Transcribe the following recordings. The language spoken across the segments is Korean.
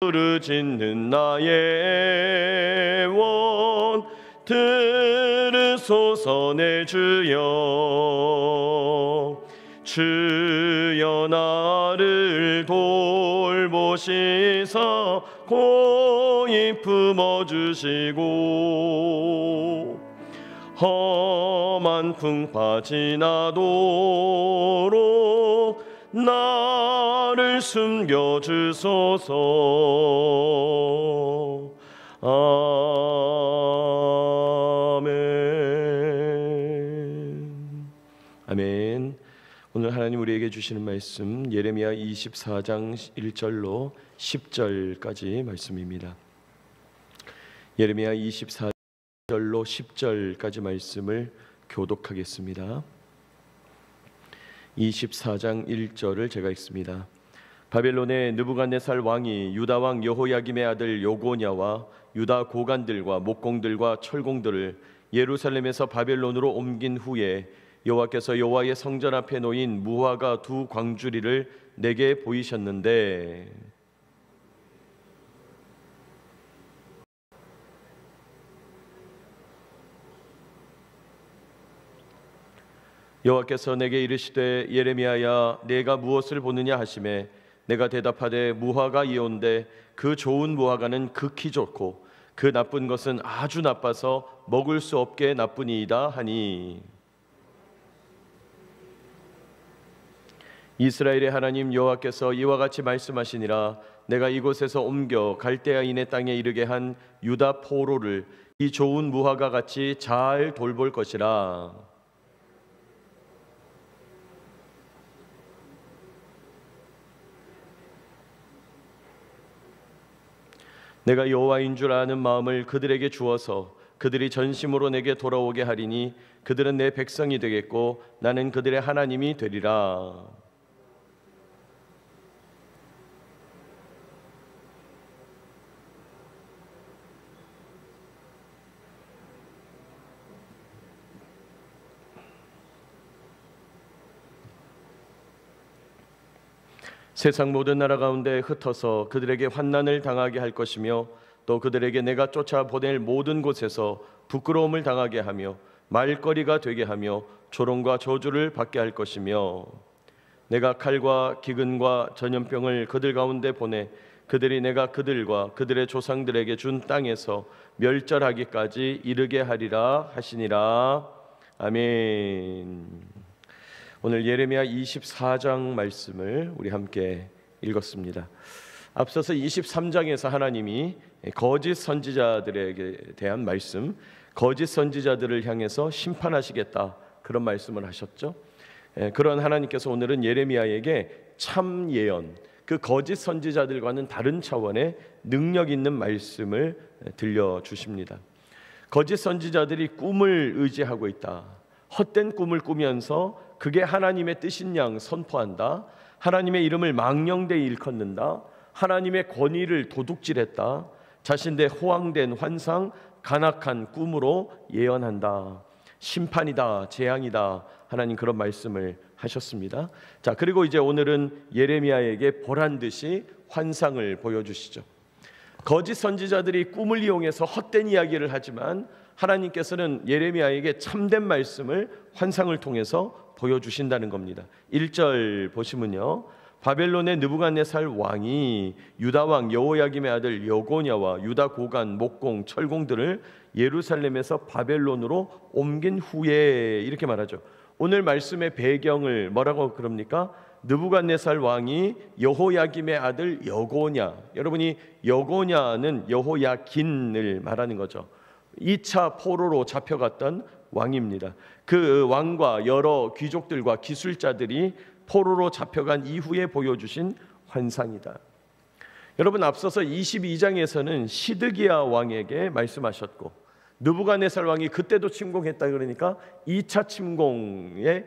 부르짖는 나의 원 들으소서 내 주여. 주여 나를 돌보시사 고이 품어주시고 험한 풍파 지나도록 나를 숨겨주소서. 아멘. 아멘. 오늘 하나님 우리에게 주시는 말씀 예레미야 24장 1절로 10절까지 말씀입니다. 예레미야 24절로 10절까지 말씀을 교독하겠습니다. 24장 1절을 제가 읽습니다. 바벨론의 느부갓네살 왕이 유다 왕 여호야김의 아들 여고냐와 유다 고관들과 목공들과 철공들을 예루살렘에서 바벨론으로 옮긴 후에 여호와께서 여호와의 성전 앞에 놓인 무화과 두 광주리를 내게 보이셨는데 여호와께서 내게 이르시되 예레미야야 내가 무엇을 보느냐 하시매 내가 대답하되 무화과 이온데 그 좋은 무화과는 극히 좋고 그 나쁜 것은 아주 나빠서 먹을 수 없게 나쁘니이다 하니 이스라엘의 하나님 여호와께서 이와 같이 말씀하시니라 내가 이곳에서 옮겨 갈대아인의 땅에 이르게 한 유다 포로를 이 좋은 무화과 같이 잘 돌볼 것이라. 내가 여호와인 줄 아는 마음을 그들에게 주어서 그들이 전심으로 내게 돌아오게 하리니 그들은 내 백성이 되겠고 나는 그들의 하나님이 되리라. 세상 모든 나라 가운데 흩어서 그들에게 환난을 당하게 할 것이며 또 그들에게 내가 쫓아보낼 모든 곳에서 부끄러움을 당하게 하며 말거리가 되게 하며 조롱과 저주를 받게 할 것이며 내가 칼과 기근과 전염병을 그들 가운데 보내 그들이 내가 그들과 그들의 조상들에게 준 땅에서 멸절하기까지 이르게 하리라 하시니라. 아멘. 오늘 예레미야 24장 말씀을 우리 함께 읽었습니다. 앞서서 23장에서 하나님이 거짓 선지자들에게 대한 말씀, 거짓 선지자들을 향해서 심판하시겠다 그런 말씀을 하셨죠. 그런 하나님께서 오늘은 예레미야에게 참 예언, 그 거짓 선지자들과는 다른 차원의 능력 있는 말씀을 들려주십니다. 거짓 선지자들이 꿈을 의지하고 있다. 헛된 꿈을 꾸면서 그게 하나님의 뜻인 양 선포한다. 하나님의 이름을 망령되이 일컫는다. 하나님의 권위를 도둑질했다. 자신의 호황된 환상, 간악한 꿈으로 예언한다. 심판이다, 재앙이다. 하나님 그런 말씀을 하셨습니다. 자, 그리고 이제 오늘은 예레미야에게 보란 듯이 환상을 보여주시죠. 거짓 선지자들이 꿈을 이용해서 헛된 이야기를 하지만 하나님께서는 예레미야에게 참된 말씀을 환상을 통해서 보여주신다는 겁니다. 1절 보시면요, 바벨론의 느부갓네살 왕이 유다 왕 여호야김의 아들 여고냐와 유다 고관, 목공, 철공들을 예루살렘에서 바벨론으로 옮긴 후에 이렇게 말하죠. 오늘 말씀의 배경을 뭐라고 그럽니까? 느부갓네살 왕이 여호야김의 아들 여고냐, 여러분이 여고냐는 여호야긴을 말하는 거죠. 2차 포로로 잡혀갔던 왕입니다. 그 왕과 여러 귀족들과 기술자들이 포로로 잡혀간 이후에 보여주신 환상이다. 여러분, 앞서서 22장에서는 시드기야 왕에게 말씀하셨고 느부갓네살 왕이 그때도 침공했다 그러니까 2차 침공의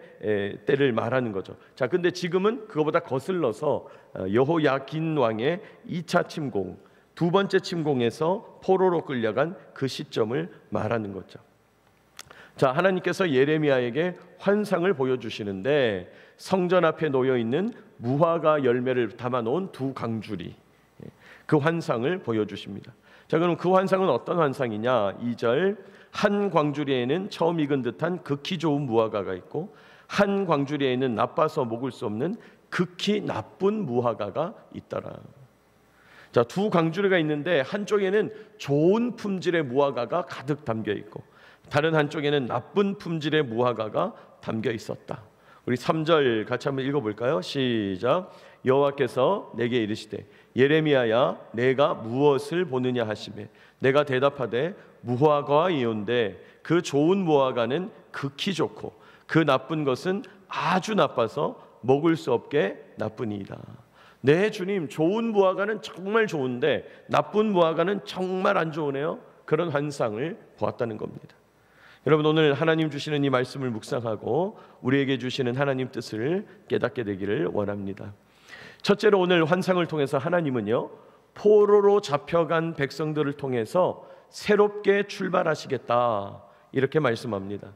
때를 말하는 거죠. 자, 근데 지금은 그거보다 거슬러서 여호야긴 왕의 2차 침공, 두 번째 침공에서 포로로 끌려간 그 시점을 말하는 거죠. 자, 하나님께서 예레미야에게 환상을 보여주시는데 성전 앞에 놓여 있는 무화과 열매를 담아놓은 두 강주리, 그 환상을 보여주십니다. 자, 그럼 그 환상은 어떤 환상이냐? 2절, 한 광주리에는 처음 익은 듯한 극히 좋은 무화과가 있고 한 광주리에는 나빠서 먹을 수 없는 극히 나쁜 무화과가 있더라. 자, 두 광주리가 있는데 한쪽에는 좋은 품질의 무화과가 가득 담겨 있고 다른 한쪽에는 나쁜 품질의 무화과가 담겨 있었다. 우리 3절 같이 한번 읽어볼까요? 시작. 여호와께서 내게 이르시되 예레미야야 내가 무엇을 보느냐 하시매 내가 대답하되 무화과이온데 그 좋은 무화과는 극히 좋고 그 나쁜 것은 아주 나빠서 먹을 수 없게 나쁘니이다. 네 주님, 좋은 무화과는 정말 좋은데 나쁜 무화과는 정말 안 좋으네요. 그런 환상을 보았다는 겁니다. 여러분, 오늘 하나님 주시는 이 말씀을 묵상하고 우리에게 주시는 하나님 뜻을 깨닫게 되기를 원합니다. 첫째로 오늘 환상을 통해서 하나님은요, 포로로 잡혀간 백성들을 통해서 새롭게 출발하시겠다 이렇게 말씀합니다.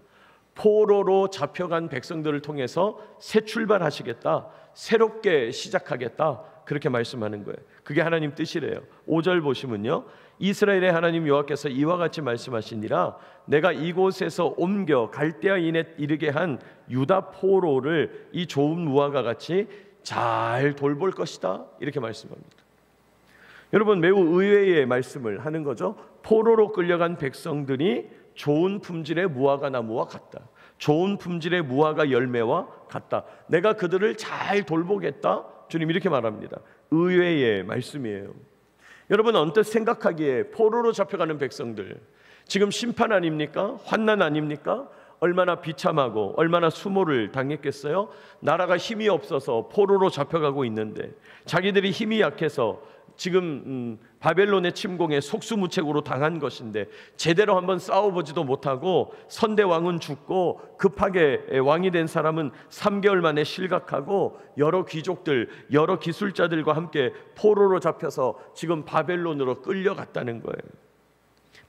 포로로 잡혀간 백성들을 통해서 새 출발하시겠다, 새롭게 시작하겠다 그렇게 말씀하는 거예요. 그게 하나님 뜻이래요. 5절 보시면요, 이스라엘의 하나님 여호와께서 이와 같이 말씀하시니라 내가 이곳에서 옮겨 갈대아인에 이르게 한 유다 포로를 이 좋은 무화과 같이 잘 돌볼 것이다 이렇게 말씀합니다. 여러분, 매우 의외의 말씀을 하는 거죠. 포로로 끌려간 백성들이 좋은 품질의 무화과 나무와 같다, 좋은 품질의 무화과 열매와 같다, 내가 그들을 잘 돌보겠다, 주님 이렇게 말합니다. 의외의 말씀이에요. 여러분, 언뜻 생각하기에 포로로 잡혀가는 백성들, 지금 심판 아닙니까? 환난 아닙니까? 얼마나 비참하고 얼마나 수모를 당했겠어요? 나라가 힘이 없어서 포로로 잡혀가고 있는데 자기들이 힘이 약해서 지금 바벨론의 침공에 속수무책으로 당한 것인데 제대로 한번 싸워보지도 못하고 선대왕은 죽고 급하게 왕이 된 사람은 3개월 만에 실각하고 여러 귀족들, 여러 기술자들과 함께 포로로 잡혀서 지금 바벨론으로 끌려갔다는 거예요.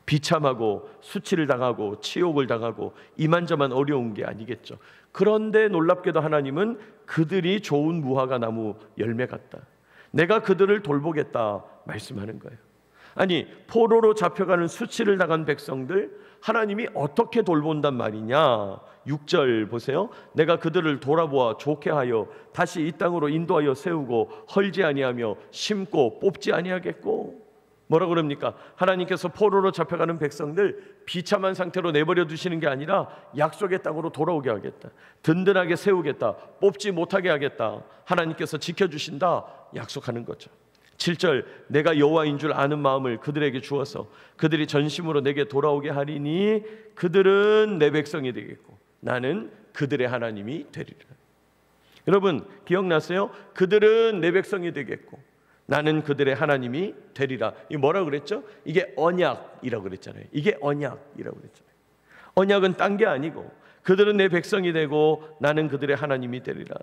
비참하고 수치를 당하고 치욕을 당하고 이만저만 어려운 게 아니겠죠. 그런데 놀랍게도 하나님은 그들이 좋은 무화과 나무 열매 같다, 내가 그들을 돌보겠다 말씀하는 거예요. 아니, 포로로 잡혀가는 수치를 당한 백성들 하나님이 어떻게 돌본단 말이냐? 6절 보세요. 내가 그들을 돌아보아 좋게 하여 다시 이 땅으로 인도하여 세우고 헐지 아니하며 심고 뽑지 아니하겠고. 뭐라 그럽니까? 하나님께서 포로로 잡혀가는 백성들 비참한 상태로 내버려 두시는 게 아니라 약속의 땅으로 돌아오게 하겠다, 든든하게 세우겠다, 뽑지 못하게 하겠다, 하나님께서 지켜주신다 약속하는 거죠. 7절 내가 여호와인 줄 아는 마음을 그들에게 주어서 그들이 전심으로 내게 돌아오게 하리니 그들은 내 백성이 되겠고 나는 그들의 하나님이 되리라. 여러분, 기억나세요? 그들은 내 백성이 되겠고 나는 그들의 하나님이 되리라. 이 뭐라고 그랬죠? 이게 언약이라고 그랬잖아요. 이게 언약이라고 그랬잖아요. 언약은 딴 게 아니고 그들은 내 백성이 되고 나는 그들의 하나님이 되리라.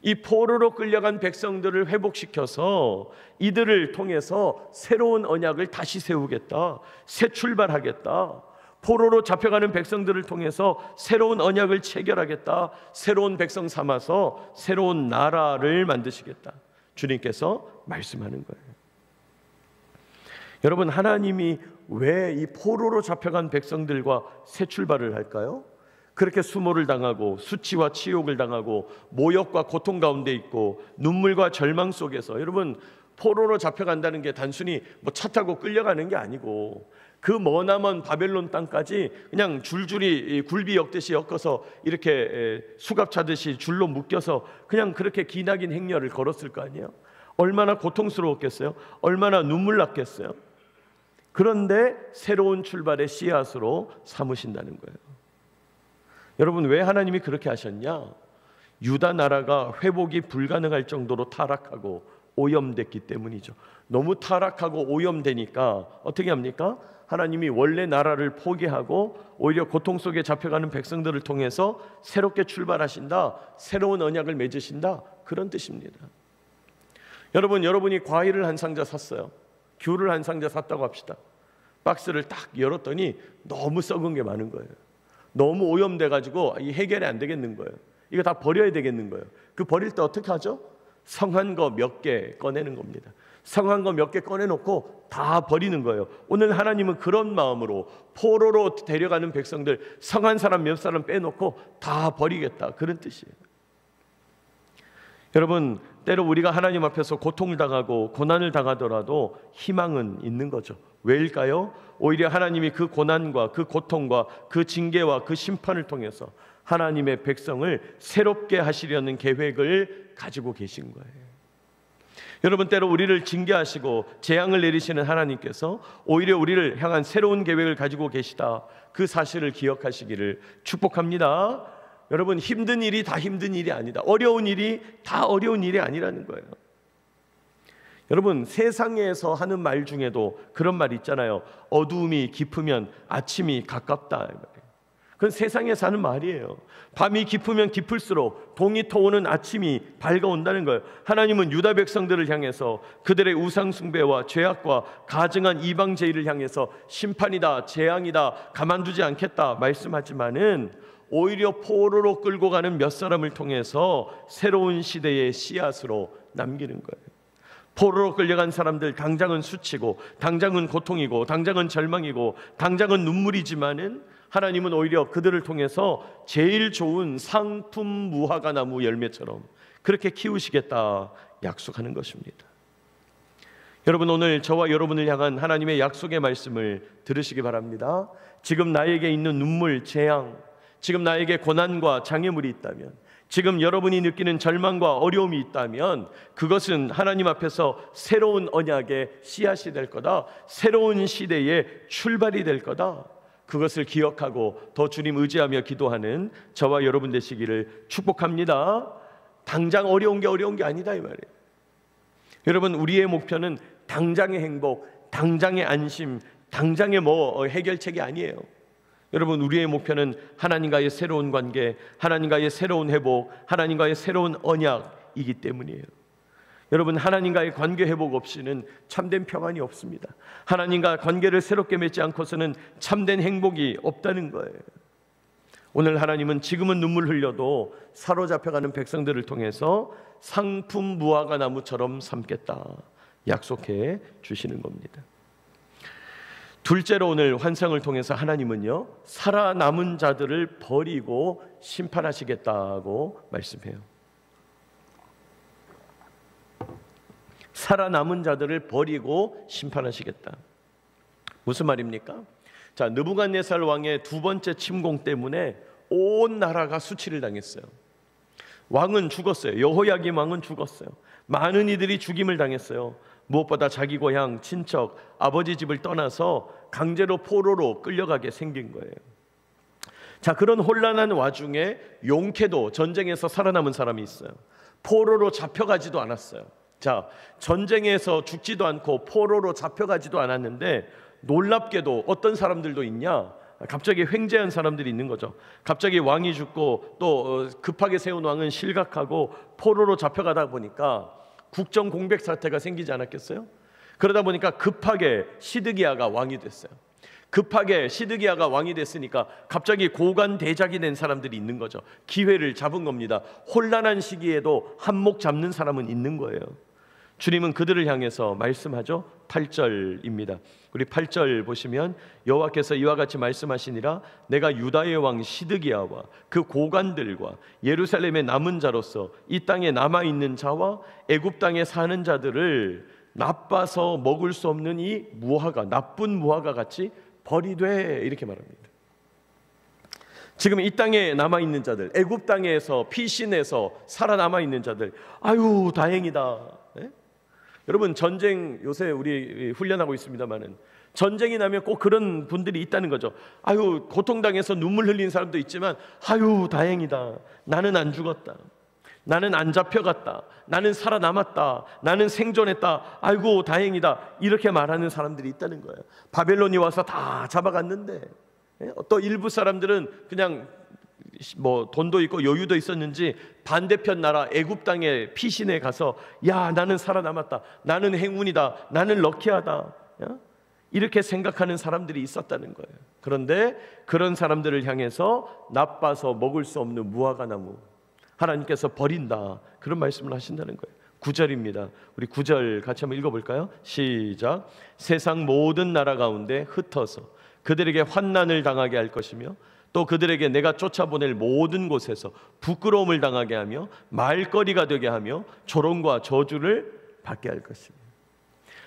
이 포로로 끌려간 백성들을 회복시켜서 이들을 통해서 새로운 언약을 다시 세우겠다, 새 출발하겠다, 포로로 잡혀가는 백성들을 통해서 새로운 언약을 체결하겠다, 새로운 백성 삼아서 새로운 나라를 만드시겠다, 주님께서 말씀하는 거예요. 여러분, 하나님이 왜 이 포로로 잡혀간 백성들과 새 출발을 할까요? 그렇게 수모를 당하고 수치와 치욕을 당하고 모욕과 고통 가운데 있고 눈물과 절망 속에서, 여러분, 포로로 잡혀간다는 게 단순히 뭐 차 타고 끌려가는 게 아니고 그 머나먼 바벨론 땅까지 그냥 줄줄이 굴비 엮듯이 엮어서 이렇게 수갑 차듯이 줄로 묶여서 그냥 그렇게 기나긴 행렬을 걸었을 거 아니에요. 얼마나 고통스러웠겠어요? 얼마나 눈물 났겠어요? 그런데 새로운 출발의 씨앗으로 삼으신다는 거예요. 여러분, 왜 하나님이 그렇게 하셨냐? 유다 나라가 회복이 불가능할 정도로 타락하고 오염됐기 때문이죠. 너무 타락하고 오염되니까 어떻게 합니까? 하나님이 원래 나라를 포기하고 오히려 고통 속에 잡혀가는 백성들을 통해서 새롭게 출발하신다, 새로운 언약을 맺으신다, 그런 뜻입니다. 여러분, 여러분이 과일을 한 상자 샀어요. 귤을 한 상자 샀다고 합시다. 박스를 딱 열었더니 너무 썩은 게 많은 거예요. 너무 오염돼가지고 이 해결이 안 되겠는 거예요. 이거 다 버려야 되겠는 거예요. 그 버릴 때 어떻게 하죠? 성한 거 몇 개 꺼내는 겁니다. 성한 거 몇 개 꺼내놓고 다 버리는 거예요. 오늘 하나님은 그런 마음으로 포로로 데려가는 백성들, 성한 사람 몇 사람 빼놓고 다 버리겠다, 그런 뜻이에요. 여러분, 때로 우리가 하나님 앞에서 고통을 당하고 고난을 당하더라도 희망은 있는 거죠. 왜일까요? 오히려 하나님이 그 고난과 그 고통과 그 징계와 그 심판을 통해서 하나님의 백성을 새롭게 하시려는 계획을 가지고 계신 거예요. 여러분, 때로 우리를 징계하시고 재앙을 내리시는 하나님께서 오히려 우리를 향한 새로운 계획을 가지고 계시다, 그 사실을 기억하시기를 축복합니다. 여러분, 힘든 일이 다 힘든 일이 아니다. 어려운 일이 다 어려운 일이 아니라는 거예요. 여러분, 세상에서 하는 말 중에도 그런 말 있잖아요. 어두움이 깊으면 아침이 가깝다. 그건 세상에서 하는 말이에요. 밤이 깊으면 깊을수록 동이 터오는 아침이 밝아온다는 거예요. 하나님은 유다 백성들을 향해서 그들의 우상 숭배와 죄악과 가증한 이방 제의를 향해서 심판이다, 재앙이다, 가만두지 않겠다 말씀하지만은 오히려 포로로 끌고 가는 몇 사람을 통해서 새로운 시대의 씨앗으로 남기는 거예요. 포로로 끌려간 사람들, 당장은 수치고 당장은 고통이고 당장은 절망이고 당장은 눈물이지만은 하나님은 오히려 그들을 통해서 제일 좋은 상품 무화과 나무 열매처럼 그렇게 키우시겠다 약속하는 것입니다. 여러분, 오늘 저와 여러분을 향한 하나님의 약속의 말씀을 들으시기 바랍니다. 지금 나에게 있는 눈물, 재앙, 지금 나에게 고난과 장애물이 있다면, 지금 여러분이 느끼는 절망과 어려움이 있다면 그것은 하나님 앞에서 새로운 언약의 씨앗이 될 거다, 새로운 시대의 출발이 될 거다, 그것을 기억하고 더 주님 의지하며 기도하는 저와 여러분 되시기를 축복합니다. 당장 어려운 게 아니다, 이 말이에요. 여러분, 우리의 목표는 당장의 행복, 당장의 안심, 당장의 해결책이 아니에요. 여러분, 우리의 목표는 하나님과의 새로운 관계, 하나님과의 새로운 회복, 하나님과의 새로운 언약이기 때문이에요. 여러분, 하나님과의 관계 회복 없이는 참된 평안이 없습니다. 하나님과 관계를 새롭게 맺지 않고서는 참된 행복이 없다는 거예요. 오늘 하나님은 지금은 눈물 흘려도 사로잡혀가는 백성들을 통해서 상품 무화과 나무처럼 삼겠다 약속해 주시는 겁니다. 둘째로, 오늘 환상을 통해서 하나님은요, 살아남은 자들을 버리고 심판하시겠다고 말씀해요. 살아남은 자들을 버리고 심판하시겠다. 무슨 말입니까? 자, 느부갓네살 왕의 두 번째 침공 때문에 온 나라가 수치를 당했어요. 왕은 죽었어요. 여호야김 왕은 죽었어요. 많은 이들이 죽임을 당했어요. 무엇보다 자기 고향, 친척, 아버지 집을 떠나서 강제로 포로로 끌려가게 생긴 거예요. 자, 그런 혼란한 와중에 용케도 전쟁에서 살아남은 사람이 있어요. 포로로 잡혀가지도 않았어요. 자, 전쟁에서 죽지도 않고 포로로 잡혀가지도 않았는데 놀랍게도 어떤 사람들도 있냐? 갑자기 횡재한 사람들이 있는 거죠. 갑자기 왕이 죽고 또 급하게 세운 왕은 실각하고 포로로 잡혀가다 보니까 국정 공백 사태가 생기지 않았겠어요? 그러다 보니까 급하게 시드기야가 왕이 됐어요. 급하게 시드기야가 왕이 됐으니까 갑자기 고관 대작이 된 사람들이 있는 거죠. 기회를 잡은 겁니다. 혼란한 시기에도 한몫 잡는 사람은 있는 거예요. 주님은 그들을 향해서 말씀하죠. 8절입니다. 우리 8절 보시면 여호와께서 이와 같이 말씀하시니라, 내가 유다의 왕 시드기야와 그 고관들과 예루살렘의 남은 자로서 이 땅에 남아있는 자와 애굽 땅에 사는 자들을 나빠서 먹을 수 없는 이 무화과, 나쁜 무화과 같이 버리되, 이렇게 말합니다. 지금 이 땅에 남아있는 자들, 애굽 땅에서 피신해서 살아남아있는 자들, 아유 다행이다. 네? 여러분, 전쟁 요새 우리 훈련하고 있습니다만은 전쟁이 나면 꼭 그런 분들이 있다는 거죠. 아유, 고통당해서 눈물 흘린 사람도 있지만 아유 다행이다, 나는 안 죽었다, 나는 안 잡혀갔다, 나는 살아남았다, 나는 생존했다, 아이고 다행이다, 이렇게 말하는 사람들이 있다는 거예요. 바벨론이 와서 다 잡아갔는데 또 일부 사람들은 그냥 돈도 있고 여유도 있었는지 반대편 나라 애굽 땅에 피신해 가서 야, 나는 살아남았다, 나는 행운이다, 나는 럭키하다, 이렇게 생각하는 사람들이 있었다는 거예요. 그런데 그런 사람들을 향해서 나빠서 먹을 수 없는 무화과 나무, 하나님께서 버린다, 그런 말씀을 하신다는 거예요. 9절입니다. 우리 9절 같이 한번 읽어볼까요? 시작. 세상 모든 나라 가운데 흩어서 그들에게 환난을 당하게 할 것이며 또 그들에게 내가 쫓아보낼 모든 곳에서 부끄러움을 당하게 하며 말거리가 되게 하며 조롱과 저주를 받게 할 것입니다.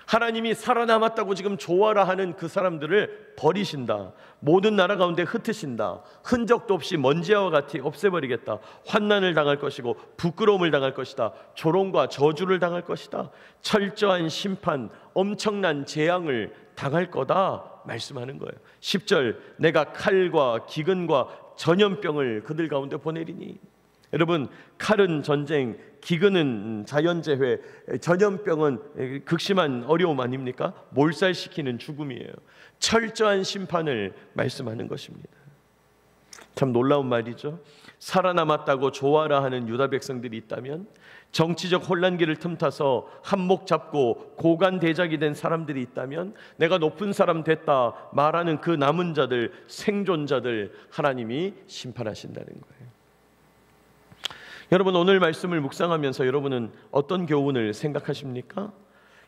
하나님이 살아남았다고 지금 좋아라 하는 그 사람들을 버리신다. 모든 나라 가운데 흩으신다. 흔적도 없이 먼지와 같이 없애버리겠다. 환난을 당할 것이고 부끄러움을 당할 것이다. 조롱과 저주를 당할 것이다. 철저한 심판, 엄청난 재앙을 당할 거다 말씀하는 거예요. 10절, 내가 칼과 기근과 전염병을 그들 가운데 보내리니. 여러분, 칼은 전쟁, 기근은 자연재해, 전염병은 극심한 어려움 아닙니까? 몰살시키는 죽음이에요. 철저한 심판을 말씀하는 것입니다. 참 놀라운 말이죠. 살아남았다고 좋아라 하는 유다 백성들이 있다면, 정치적 혼란기를 틈타서 한몫 잡고 고관대작이 된 사람들이 있다면, 내가 높은 사람 됐다 말하는 그 남은 자들, 생존자들 하나님이 심판하신다는 거예요. 여러분, 오늘 말씀을 묵상하면서 여러분은 어떤 교훈을 생각하십니까?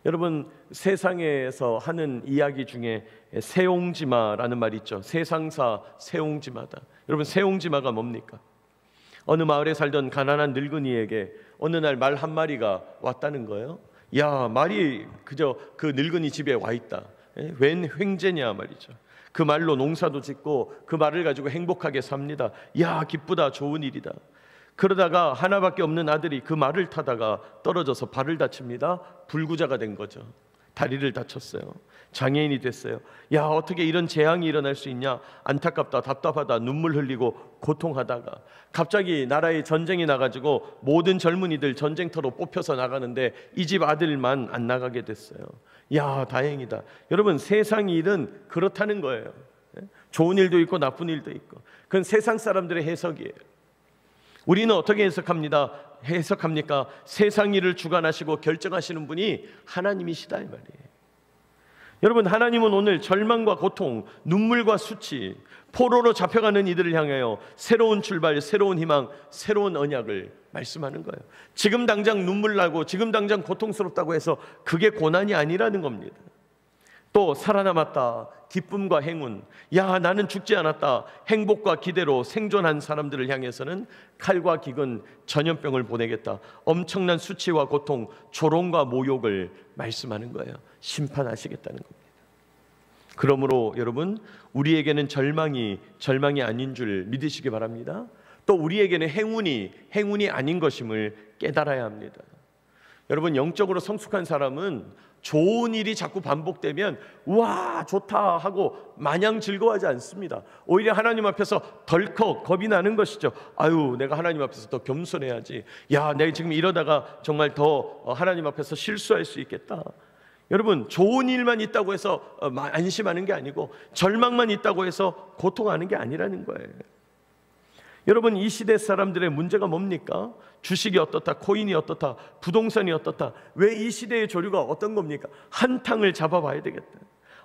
여러분, 세상에서 하는 이야기 중에 세옹지마라는 말이 있죠. 세상사 세옹지마다. 여러분, 세옹지마가 뭡니까? 어느 마을에 살던 가난한 늙은이에게 어느 날 말 한 마리가 왔다는 거예요. 야, 말이 그저 그 늙은이 집에 와 있다. 웬 횡재냐 말이죠. 그 말로 농사도 짓고 그 말을 가지고 행복하게 삽니다. 야, 기쁘다, 좋은 일이다. 그러다가 하나밖에 없는 아들이 그 말을 타다가 떨어져서 발을 다칩니다. 불구자가 된 거죠. 다리를 다쳤어요. 장애인이 됐어요. 야, 어떻게 이런 재앙이 일어날 수 있냐. 안타깝다, 답답하다, 눈물 흘리고 고통하다가 갑자기 나라에 전쟁이 나가지고 모든 젊은이들 전쟁터로 뽑혀서 나가는데 이 집 아들만 안 나가게 됐어요. 야, 다행이다. 여러분, 세상 일은 그렇다는 거예요. 좋은 일도 있고 나쁜 일도 있고. 그건 세상 사람들의 해석이에요. 우리는 어떻게 해석합니까? 세상 일을 주관하시고 결정하시는 분이 하나님이시다 이 말이에요. 여러분, 하나님은 오늘 절망과 고통, 눈물과 수치, 포로로 잡혀가는 이들을 향하여 새로운 출발, 새로운 희망, 새로운 언약을 말씀하는 거예요. 지금 당장 눈물 나고 지금 당장 고통스럽다고 해서 그게 고난이 아니라는 겁니다. 또 살아남았다, 기쁨과 행운, 야, 나는 죽지 않았다, 행복과 기대로 생존한 사람들을 향해서는 칼과 기근, 전염병을 보내겠다. 엄청난 수치와 고통, 조롱과 모욕을 말씀하는 거예요. 심판하시겠다는 겁니다. 그러므로 여러분, 우리에게는 절망이 아닌 줄 믿으시기 바랍니다. 또 우리에게는 행운이 아닌 것임을 깨달아야 합니다. 여러분, 영적으로 성숙한 사람은 좋은 일이 자꾸 반복되면 우와 좋다 하고 마냥 즐거워하지 않습니다. 오히려 하나님 앞에서 덜컥 겁이 나는 것이죠. 아유, 내가 하나님 앞에서 더 겸손해야지. 야, 내가 지금 이러다가 정말 더 하나님 앞에서 실수할 수 있겠다. 여러분, 좋은 일만 있다고 해서 안심하는 게 아니고 절망만 있다고 해서 고통하는 게 아니라는 거예요. 여러분, 이 시대 사람들의 문제가 뭡니까? 주식이 어떻다, 코인이 어떻다, 부동산이 어떻다. 왜 이 시대의 조류가 어떤 겁니까? 한탕을 잡아봐야 되겠다.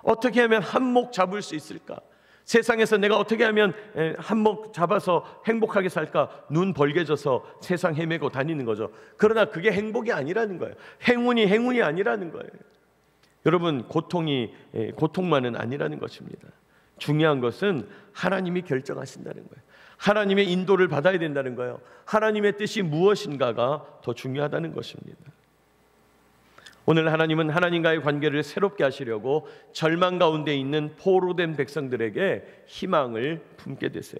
어떻게 하면 한몫 잡을 수 있을까? 세상에서 내가 어떻게 하면 한몫 잡아서 행복하게 살까? 눈 벌게져서 세상 헤매고 다니는 거죠. 그러나 그게 행복이 아니라는 거예요. 행운이 아니라는 거예요. 여러분, 고통만은 아니라는 것입니다. 중요한 것은 하나님이 결정하신다는 거예요. 하나님의 인도를 받아야 된다는 거예요. 하나님의 뜻이 무엇인가가 더 중요하다는 것입니다. 오늘 하나님은 하나님과의 관계를 새롭게 하시려고 절망 가운데 있는 포로된 백성들에게 희망을 품게 되세요.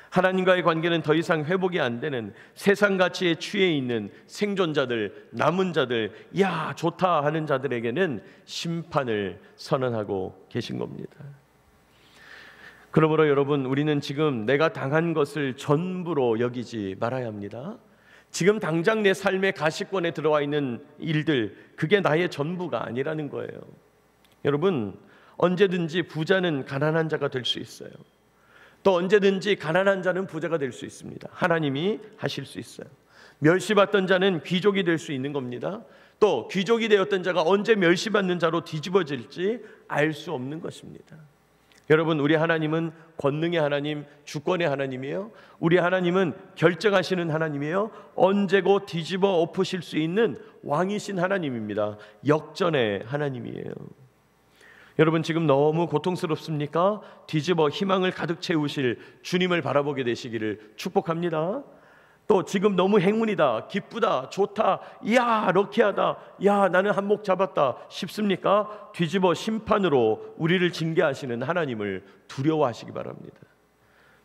하나님과의 관계는 더 이상 회복이 안 되는 세상 가치에 취해 있는 생존자들, 남은 자들, 야 좋다 하는 자들에게는 심판을 선언하고 계신 겁니다. 그러므로 여러분, 우리는 지금 내가 당한 것을 전부로 여기지 말아야 합니다. 지금 당장 내 삶의 가시권에 들어와 있는 일들, 그게 나의 전부가 아니라는 거예요. 여러분, 언제든지 부자는 가난한 자가 될 수 있어요. 또 언제든지 가난한 자는 부자가 될 수 있습니다. 하나님이 하실 수 있어요. 멸시받던 자는 귀족이 될 수 있는 겁니다. 또 귀족이 되었던 자가 언제 멸시받는 자로 뒤집어질지 알 수 없는 것입니다. 여러분, 우리 하나님은 권능의 하나님, 주권의 하나님이에요. 우리 하나님은 결정하시는 하나님이에요. 언제고 뒤집어 엎으실 수 있는 왕이신 하나님입니다. 역전의 하나님이에요. 여러분, 지금 너무 고통스럽습니까? 뒤집어 희망을 가득 채우실 주님을 바라보게 되시기를 축복합니다. 또 지금 너무 행운이다, 기쁘다, 좋다, 이야 럭키하다, 야 나는 한몫 잡았다 싶습니까? 뒤집어 심판으로 우리를 징계하시는 하나님을 두려워하시기 바랍니다.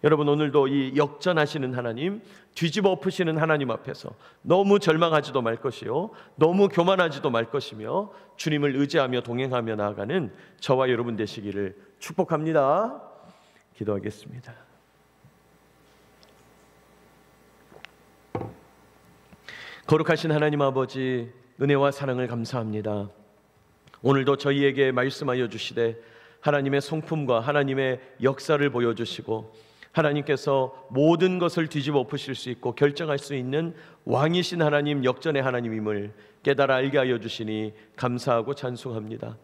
여러분, 오늘도 이 역전하시는 하나님, 뒤집어 엎으시는 하나님 앞에서 너무 절망하지도 말 것이요, 너무 교만하지도 말 것이며 주님을 의지하며 동행하며 나아가는 저와 여러분 되시기를 축복합니다. 기도하겠습니다. 거룩하신 하나님 아버지, 은혜와 사랑을 감사합니다. 오늘도 저희에게 말씀하여 주시되 하나님의 성품과 하나님의 역사를 보여주시고 하나님께서 모든 것을 뒤집어 엎으실 수 있고 결정할 수 있는 왕이신 하나님, 역전의 하나님임을 깨달아 알게 하여 주시니 감사하고 찬송합니다.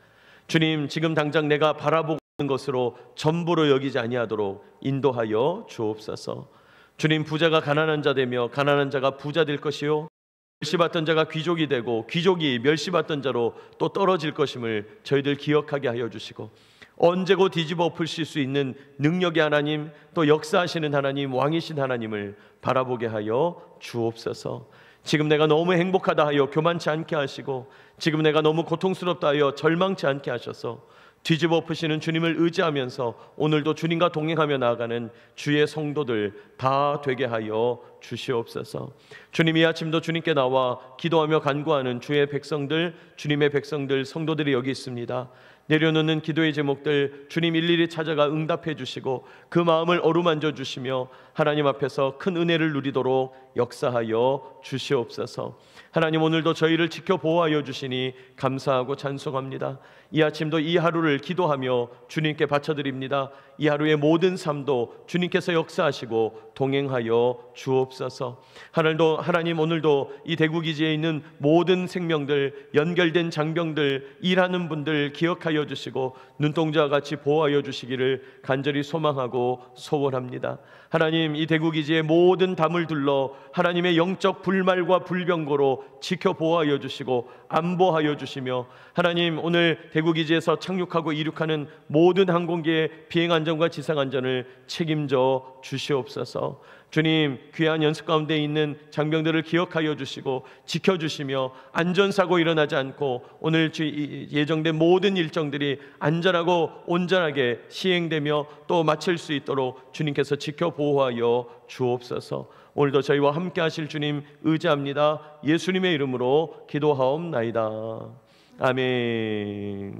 주님, 지금 당장 내가 바라보고 있는 것으로 전부로 여기지 아니하도록 인도하여 주옵소서. 주님, 부자가 가난한 자 되며 가난한 자가 부자 될 것이요, 멸시받던 자가 귀족이 되고 귀족이 멸시받던 자로 또 떨어질 것임을 저희들 기억하게 하여 주시고, 언제고 뒤집어 엎으실 수 있는 능력의 하나님, 또 역사하시는 하나님, 왕이신 하나님을 바라보게 하여 주옵소서. 지금 내가 너무 행복하다 하여 교만치 않게 하시고, 지금 내가 너무 고통스럽다 하여 절망치 않게 하셔서 뒤집어 엎으시는 주님을 의지하면서 오늘도 주님과 동행하며 나아가는 주의 성도들 다 되게 하여 주시옵소서. 주님, 이 아침도 주님께 나와 기도하며 간구하는 주의 백성들, 주님의 백성들, 성도들이 여기 있습니다. 내려놓는 기도의 제목들 주님 일일이 찾아가 응답해 주시고 그 마음을 어루만져 주시며 하나님 앞에서 큰 은혜를 누리도록 역사하여 주시옵소서. 하나님, 오늘도 저희를 지켜 보호하여 주시니 감사하고 찬송합니다. 이 아침도 이 하루를 기도하며 주님께 바쳐드립니다. 이 하루의 모든 삶도 주님께서 역사하시고 동행하여 주옵소서. 하나님, 오늘도 이 대구기지에 있는 모든 생명들, 연결된 장병들, 일하는 분들 기억하여 주시고 눈동자와 같이 보호하여 주시기를 간절히 소망하고 소원합니다. 하나님, 이 대구기지의 모든 담을 둘러 하나님의 영적 불말과 불병거로 지켜 보호하여 주시고 안보하여 주시며, 하나님, 오늘 대구기지에서 착륙하고 이륙하는 모든 항공기의 비행안전과 지상안전을 책임져 주시옵소서. 주님, 귀한 연습 가운데 있는 장병들을 기억하여 주시고 지켜주시며 안전사고 일어나지 않고 오늘 예정된 모든 일정들이 안전하고 온전하게 시행되며 또 마칠 수 있도록 주님께서 지켜 보호하여 주옵소서. 오늘도 저희와 함께 하실 주님 의지합니다. 예수님의 이름으로 기도하옵나이다. 아멘.